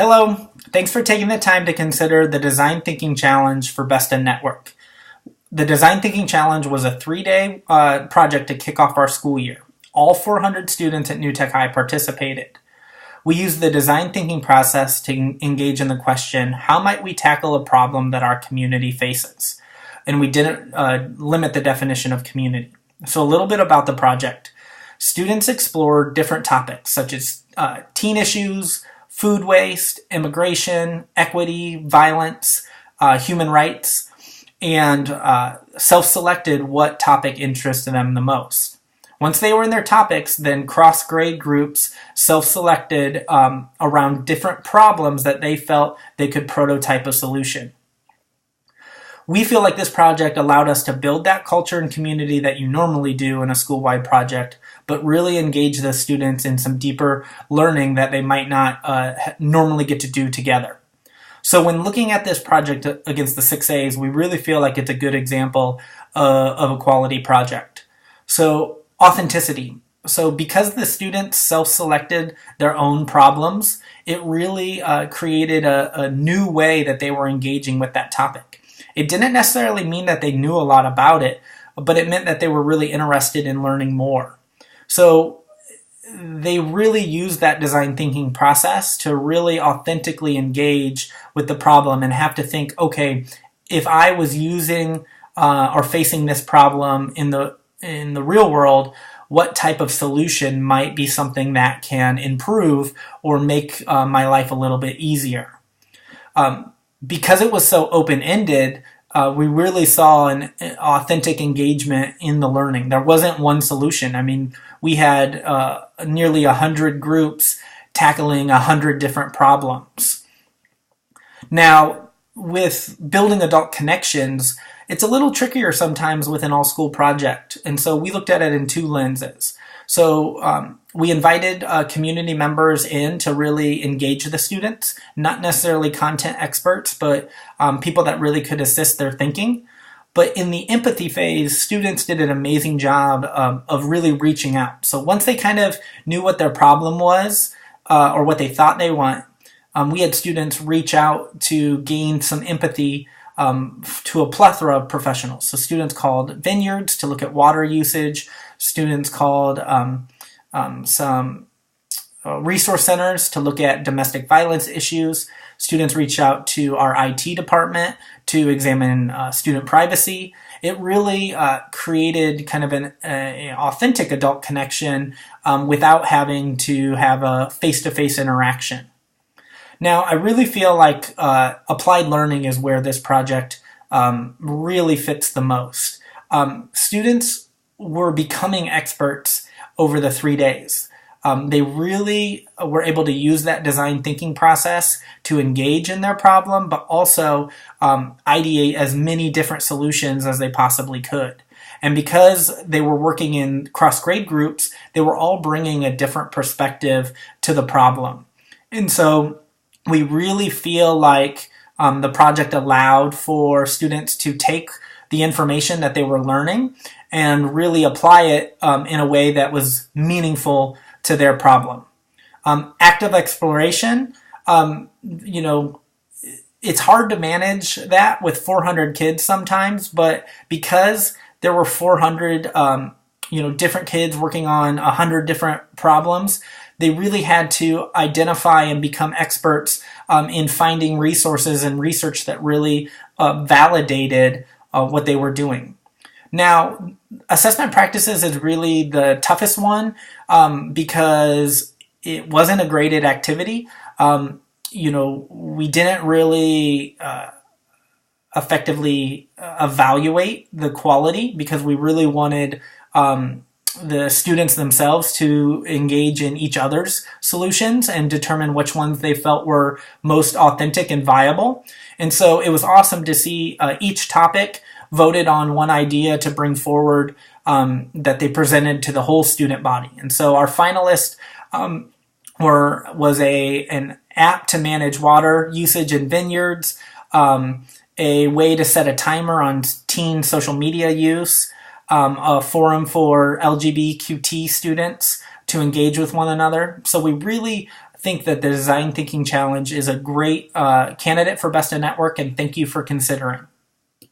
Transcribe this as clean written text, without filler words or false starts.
Hello, thanks for taking the time to consider the Design Thinking Challenge for Best in Network. The Design Thinking Challenge was a 3-day project to kick off our school year. All 400 students at New Tech High participated. We used the design thinking process to engage in the question, how might we tackle a problem that our community faces? And we didn't limit the definition of community. So a little bit about the project. Students explored different topics such as teen issues, food waste, immigration, equity, violence, human rights, and self-selected what topic interested them the most. Once they were in their topics, then cross-grade groups self-selected around different problems that they felt they could prototype a solution. We feel like this project allowed us to build that culture and community that you normally do in a school-wide project, but really engage the students in some deeper learning that they might not normally get to do together. So when looking at this project against the 6As, we really feel like it's a good example of a quality project. So authenticity. So because the students self-selected their own problems, it really created a new way that they were engaging with that topic. It didn't necessarily mean that they knew a lot about it, but it meant that they were really interested in learning more. So they really used that design thinking process to really authentically engage with the problem and have to think, okay, if I was using or facing this problem in the real world, what type of solution might be something that can improve or make my life a little bit easier. Because it was so open-ended, we really saw an authentic engagement in the learning. There wasn't one solution. I mean, we had nearly 100 groups tackling 100 different problems. Now, with building adult connections, it's a little trickier sometimes with an all-school project, and so we looked at it in two lenses. So we invited community members in to really engage the students, not necessarily content experts, but people that really could assist their thinking. But in the empathy phase, students did an amazing job of really reaching out. So once they kind of knew what their problem was or what they thought they want, we had students reach out to gain some empathy to a plethora of professionals. So students called vineyards to look at water usage. Students called some resource centers to look at domestic violence issues. Students reached out to our IT department to examine student privacy. It really created kind of an authentic adult connection without having to have a face-to-face interaction. Now, I really feel like applied learning is where this project really fits the most. Students were becoming experts over the 3 days. They really were able to use that design thinking process to engage in their problem, but also ideate as many different solutions as they possibly could. And because they were working in cross-grade groups, they were all bringing a different perspective to the problem. And so we really feel like the project allowed for students to take the information that they were learning and really apply it in a way that was meaningful to their problem. Active exploration, it's hard to manage that with 400 kids sometimes, but because there were 400 different kids working on 100 different problems, they really had to identify and become experts in finding resources and research that really validated what they were doing. Now, assessment practices is really the toughest one because it wasn't a graded activity. We didn't really effectively evaluate the quality because we really wanted the students themselves to engage in each other's solutions and determine which ones they felt were most authentic and viable. And so it was awesome to see each topic voted on one idea to bring forward that they presented to the whole student body. And so our finalists was an app to manage water usage in vineyards, a way to set a timer on teen social media use, a forum for LGBTQT students to engage with one another. So we really think that the Design Thinking Challenge is a great candidate for Best in Network, and thank you for considering.